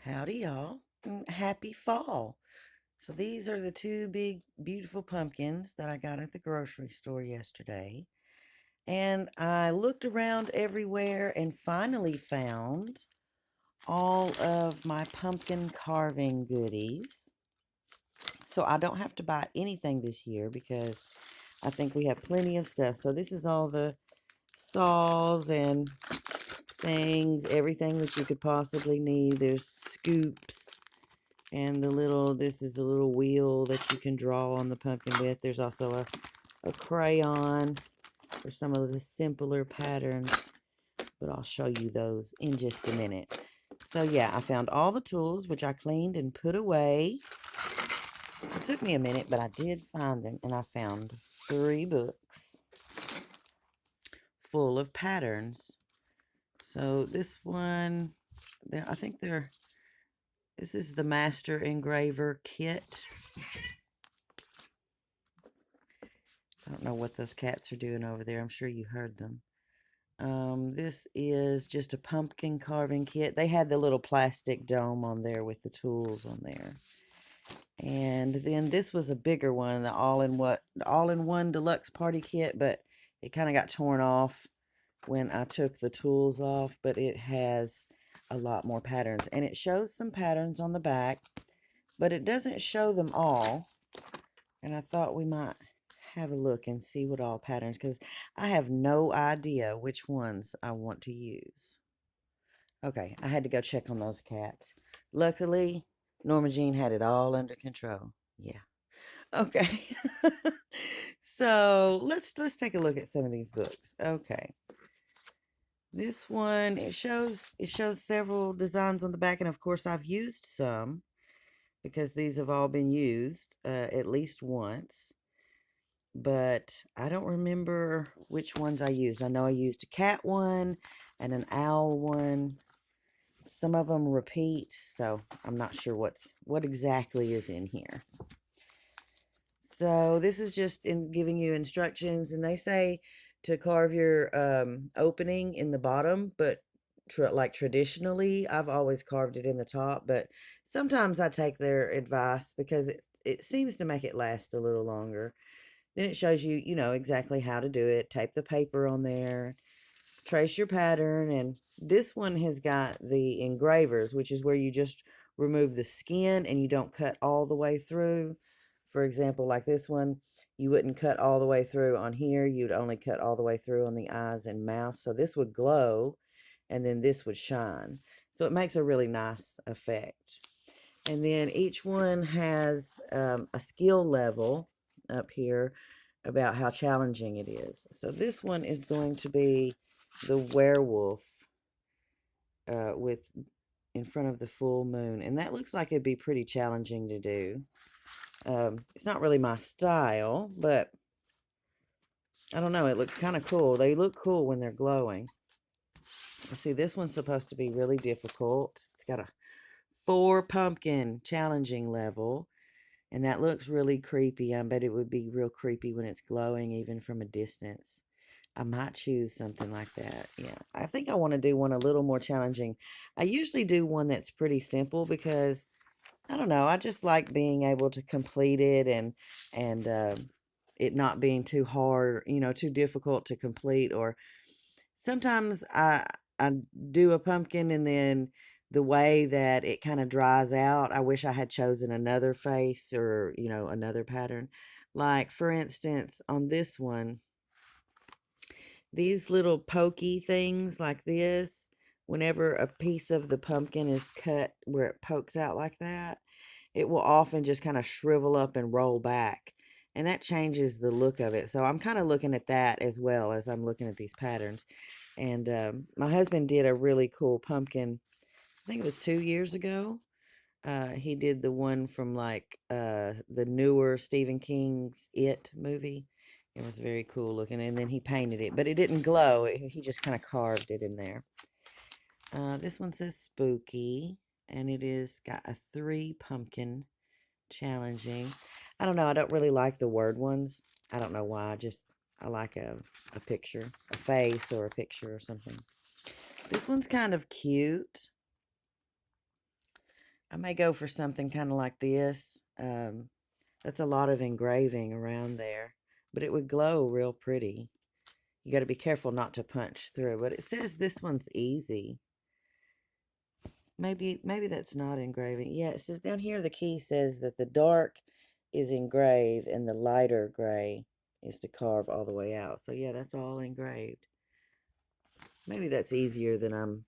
Howdy, y'all. Happy fall. So, these are the two big, beautiful pumpkins that I got at the grocery store yesterday. And I looked around everywhere and finally found all of my pumpkin carving goodies. So, I don't have to buy anything this year because I think we have plenty of stuff. So, this is all the saws and things, everything that you could possibly need. There's scoops. And this is a little wheel that you can draw on the pumpkin with. There's also a crayon for some of the simpler patterns, but I'll show you those in just a minute. So yeah, I found all the tools, which I cleaned and put away. It took me a minute, but I did find them, and I found 3 books full of patterns. So this one, I think this is the Master Engraver Kit. I don't know what those cats are doing over there. I'm sure you heard them. This is just a pumpkin carving kit. They had the little plastic dome on there with the tools on there. And then this was a bigger one, the all-in-one deluxe party kit, but it kind of got torn off when I took the tools off, but it has a lot more patterns. And it shows some patterns on the back, but it doesn't show them all. And I thought we might have a look and see what all patterns, because I have no idea which ones I want to use. Okay, I had to go check on those cats. Luckily, Norma Jean had it all under control. Yeah. Okay. So let's take a look at some of these books. Okay. This one, it shows several designs on the back, and of course I've used some because these have all been used at least once. But I don't remember which ones I used. I know I used a cat one and an owl one. Some of them repeat, so I'm not sure what exactly is in here. So this is just in giving you instructions, and they say to carve your opening in the bottom, but like traditionally, I've always carved it in the top, but sometimes I take their advice because it seems to make it last a little longer. Then it shows you, exactly how to do it. Tape the paper on there, trace your pattern, and this one has got the engravers, which is where you just remove the skin and you don't cut all the way through. For example, like this one, you wouldn't cut all the way through on here. You'd only cut all the way through on the eyes and mouth. So this would glow, and then this would shine. So it makes a really nice effect. And then each one has a skill level up here about how challenging it is. So this one is going to be the werewolf with in front of the full moon, and that looks like it'd be pretty challenging to do. It's not really my style, but I don't know. It looks kind of cool. They look cool when they're glowing. See, this one's supposed to be really difficult. It's got a 4 pumpkin challenging level. And that looks really creepy. I bet it would be real creepy when it's glowing, even from a distance. I might choose something like that. Yeah, I think I want to do one a little more challenging. I usually do one that's pretty simple because I don't know. I just like being able to complete it and it not being too hard, too difficult to complete. Or sometimes I do a pumpkin and then the way that it kind of dries out, I wish I had chosen another face or, another pattern. Like, for instance, on this one, these little pokey things like this, whenever a piece of the pumpkin is cut where it pokes out like that, it will often just kind of shrivel up and roll back. And that changes the look of it. So I'm kind of looking at that as well as I'm looking at these patterns. And my husband did a really cool pumpkin, I think it was 2 years ago. He did the one from like the newer Stephen King's It movie. It was very cool looking. And then he painted it, but it didn't glow. He just kind of carved it in there. This one says spooky, and it is got a 3 pumpkin challenging. I don't know. I don't really like the word ones. I don't know why. I like a picture, a face or a picture or something. This one's kind of cute. I may go for something kind of like this. That's a lot of engraving around there, but it would glow real pretty. You got to be careful not to punch through, but it says this one's easy. Maybe that's not engraving. Yeah, it says down here the key says that the dark is engraved and the lighter gray is to carve all the way out. So yeah, that's all engraved. Maybe that's easier than I'm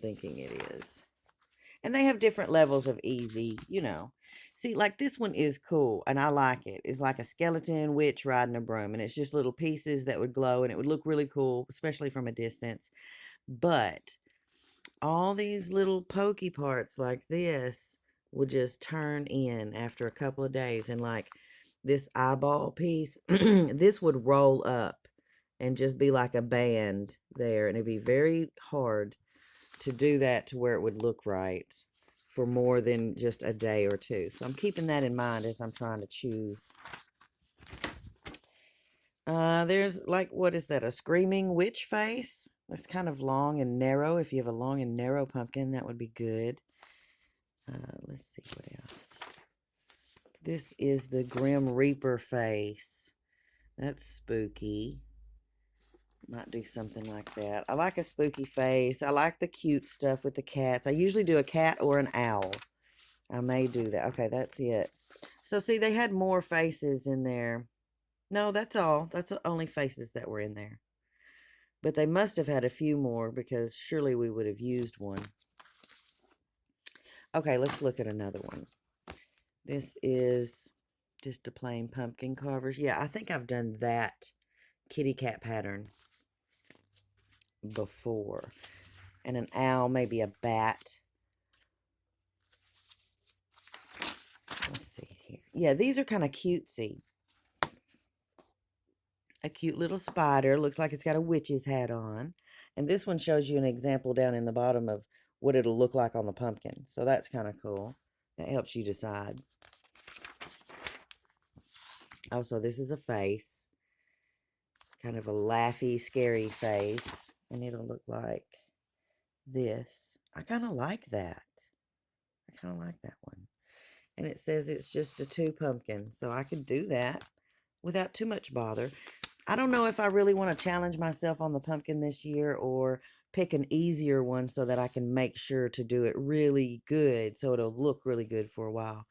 thinking it is. And they have different levels of easy, you know. See, like this one is cool and I like it. It's like a skeleton witch riding a broom, and it's just little pieces that would glow and it would look really cool, especially from a distance. But all these little pokey parts like this would just turn in after a couple of days. And like this eyeball piece, this would roll up and just be like a band there. And it'd be very hard to do that to where it would look right for more than just a day or two. So I'm keeping that in mind as I'm trying to choose. There's like, what is that? A screaming witch face? That's kind of long and narrow. If you have a long and narrow pumpkin, that would be good. Let's see what else. This is the Grim Reaper face. That's spooky. Might do something like that. I like a spooky face. I like the cute stuff with the cats. I usually do a cat or an owl. I may do that. Okay, that's it. So see, they had more faces in there. No, that's all. That's the only faces that were in there. But they must have had a few more because surely we would have used one. Okay, let's look at another one. This is just a plain pumpkin carvers. Yeah, I think I've done that kitty cat pattern before. And an owl, maybe a bat. Let's see here. Yeah, these are kind of cutesy. A cute little spider. Looks like it's got a witch's hat on. And this one shows you an example down in the bottom of what it'll look like on the pumpkin. So that's kind of cool. That helps you decide. Also, this is a face. Kind of a laughy, scary face. And it'll look like this. I kind of like that. I kind of like that one. And it says it's just a 2 pumpkin. So I could do that without too much bother. I don't know if I really want to challenge myself on the pumpkin this year or pick an easier one so that I can make sure to do it really good so it'll look really good for a while.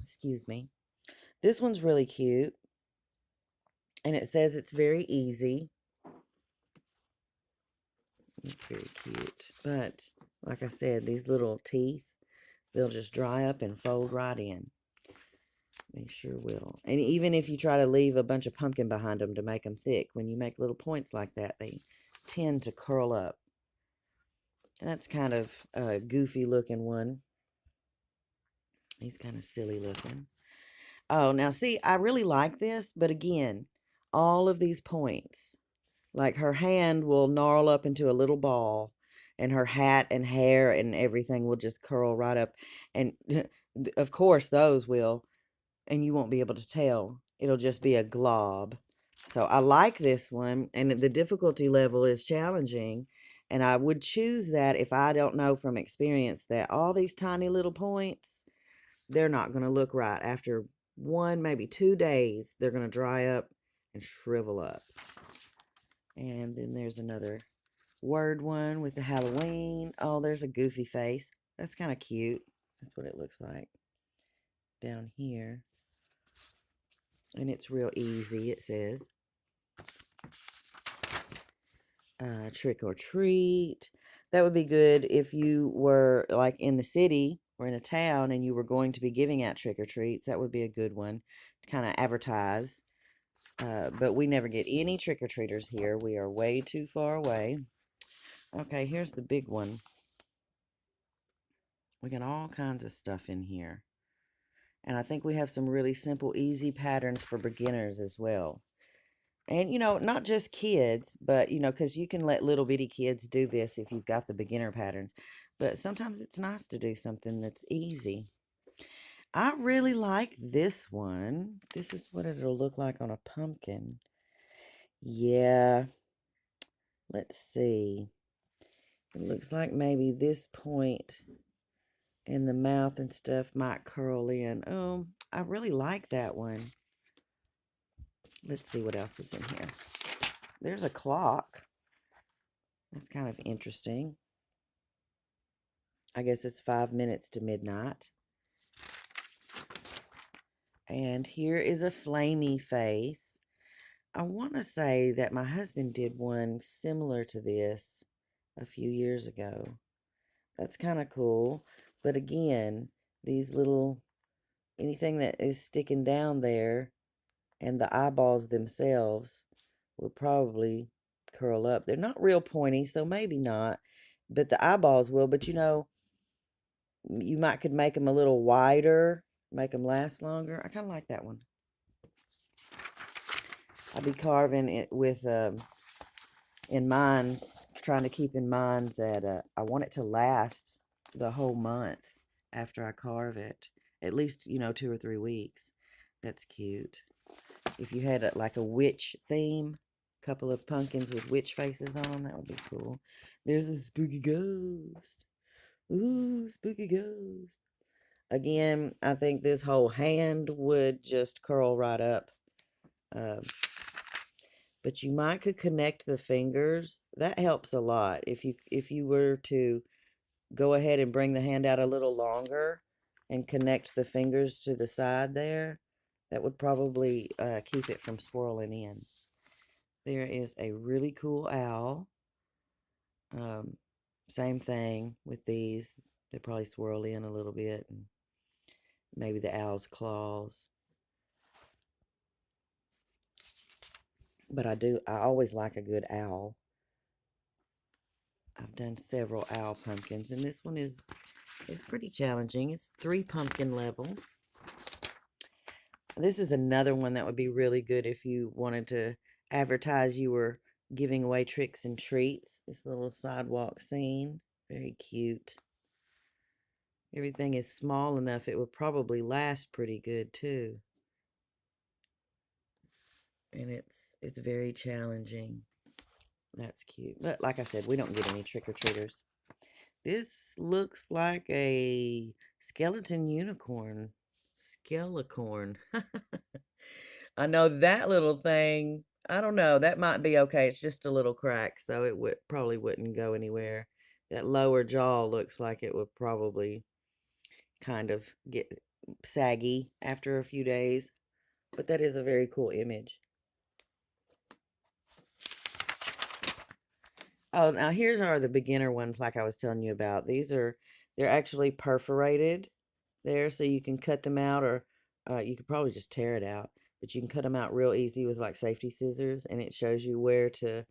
Excuse me. This one's really cute. And it says it's very easy. It's very cute. But like I said, these little teeth, they'll just dry up and fold right in. They sure will. And even if you try to leave a bunch of pumpkin behind them to make them thick, when you make little points like that, they tend to curl up. And that's kind of a goofy looking one. He's kind of silly looking. Oh, now see, I really like this, but again, all of these points, like her hand will gnarl up into a little ball, and her hat and hair and everything will just curl right up. And of course, those will, and you won't be able to tell. It'll just be a glob. So I like this one, and the difficulty level is challenging. And I would choose that if I don't know from experience that all these tiny little points, they're not going to look right. After 1, maybe 2 days, they're going to dry up and shrivel up. And then there's another word one with the Halloween. Oh, there's a goofy face. That's kind of cute. That's what it looks like down here. And it's real easy, it says. Trick or treat. That would be good if you were like in the city or in a town and you were going to be giving out trick or treats. That would be a good one to kind of advertise. But we never get any trick or treaters here. We are way too far away. Okay, here's the big one. We got all kinds of stuff in here. And I think we have some really simple, easy patterns for beginners as well. And, you know, not just kids, but, you know, because you can let little bitty kids do this if you've got the beginner patterns. But sometimes it's nice to do something that's easy. I really like this one. This is what it'll look like on a pumpkin. Yeah. Let's see. It looks like maybe this point And the mouth and stuff might curl in. Oh, I really like that one. Let's see what else is in here. There's a clock. That's kind of interesting. I guess it's 5 minutes to midnight. And here is a flamey face. I want to say that my husband did one similar to this a few years ago. That's kind of cool. But again, these little, anything that is sticking down there and the eyeballs themselves will probably curl up. They're not real pointy, so maybe not. But the eyeballs will. But you know, you might could make them a little wider, make them last longer. I kind of like that one. I'll be carving it with in mind, trying to keep in mind that I want it to last the whole month after I carve it. At least, 2 or 3 weeks. That's cute. If you had like a witch theme, a couple of pumpkins with witch faces on them, that would be cool. There's a spooky ghost. Ooh, spooky ghost. Again, I think this whole hand would just curl right up. But you might could connect the fingers. That helps a lot. If you were to go ahead and bring the hand out a little longer and connect the fingers to the side there, that would probably keep it from swirling in. There is a really cool owl. Same thing with these. They probably swirl in a little bit, and maybe the owl's claws. But I always like a good owl. I've done several owl pumpkins, and this one is pretty challenging. It's 3 pumpkin level. This is another one that would be really good if you wanted to advertise you were giving away tricks and treats. This little sidewalk scene, very cute. Everything is small enough it would probably last pretty good too. And it's very challenging. That's cute. But like I said, we don't get any trick-or-treaters. This looks like a skeleton unicorn. Skelecorn. I know that little thing. I don't know. That might be okay. It's just a little crack, so it probably wouldn't go anywhere. That lower jaw looks like it would probably kind of get saggy after a few days. But that is a very cool image. Oh, now here's are the beginner ones like I was telling you about. They're actually perforated there, so you can cut them out, or you could probably just tear it out. But you can cut them out real easy with like safety scissors, and it shows you where to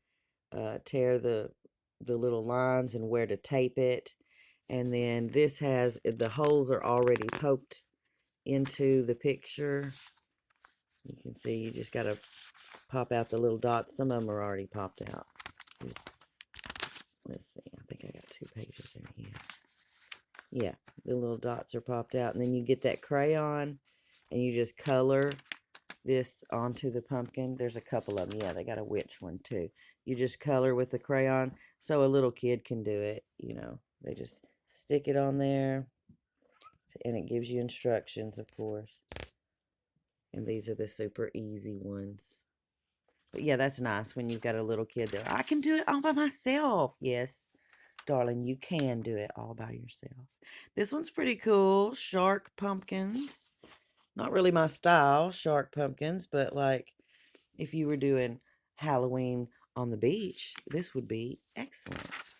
tear the little lines and where to tape it. And then this has, the holes are already poked into the picture. You can see you just got to pop out the little dots. Some of them are already popped out. Let's see, I think I got 2 pages in here. Yeah, the little dots are popped out. And then you get that crayon and you just color this onto the pumpkin. There's a couple of them. Yeah, they got a witch one too. You just color with the crayon so a little kid can do it. They just stick it on there and it gives you instructions, of course. And these are the super easy ones. But yeah, that's nice when you've got a little kid there. I can do it all by myself. Yes, darling, you can do it all by yourself. This one's pretty cool. Shark pumpkins. Not really my style, shark pumpkins, but like if you were doing Halloween on the beach, this would be excellent.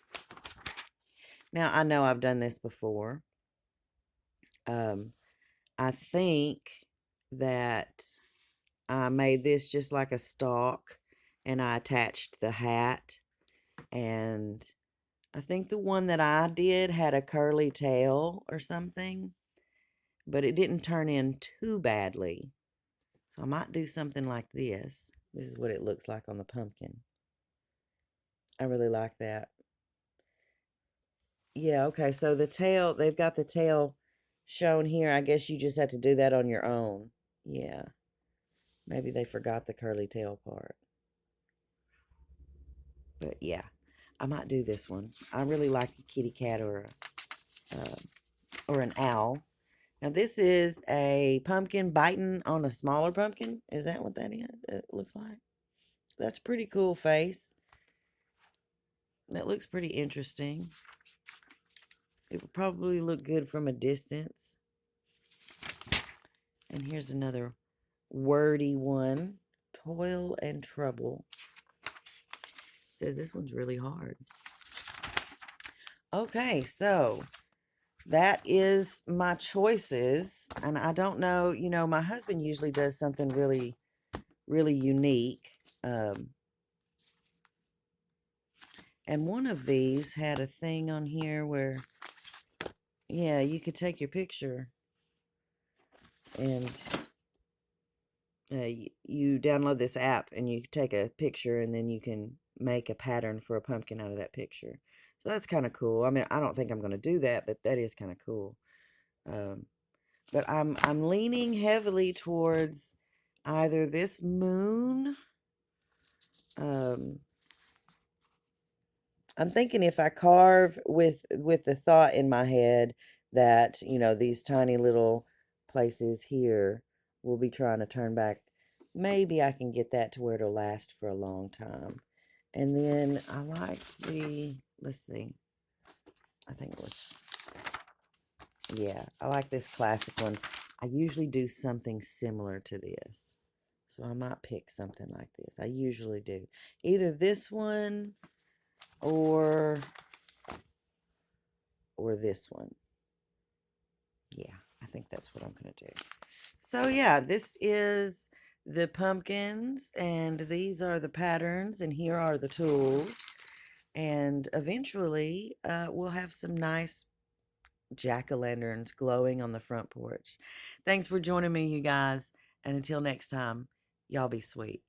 Now, I know I've done this before. I think that I made this just like a stalk, and I attached the hat, and I think the one that I did had a curly tail or something, but it didn't turn in too badly. So I might do something like this. This is what it looks like on the pumpkin. I really like that. Yeah, okay, so the tail, they've got the tail shown here. I guess you just have to do that on your own. Yeah. Maybe they forgot the curly tail part. But yeah, I might do this one. I really like a kitty cat or or an owl. Now this is a pumpkin biting on a smaller pumpkin. Is that what that is? It looks like. That's a pretty cool face. That looks pretty interesting. It would probably look good from a distance. And here's another wordy one. Toil and trouble. It says this one's really hard. Okay, so that is my choices. And I don't know, you know, my husband usually does something really, really unique. And one of these had a thing on here where, yeah, you could take your picture and you download this app and you take a picture and then you can make a pattern for a pumpkin out of that picture. So that's kind of cool. I mean, I don't think I'm going to do that, but that is kind of cool. But I'm leaning heavily towards either this moon. I'm thinking if I carve with the thought in my head that, you know, these tiny little places here will be trying to turn back, maybe I can get that to where it'll last for a long time. And then I like the, let's see, I think it was, yeah, I like this classic one. I usually do something similar to this. So I might pick something like this. I usually do. Either this one or this one. Yeah, I think that's what I'm going to do. So yeah, this is the pumpkins, and these are the patterns, and here are the tools. And eventually, we'll have some nice jack-o'-lanterns glowing on the front porch. Thanks for joining me, you guys. And until next time, y'all be sweet.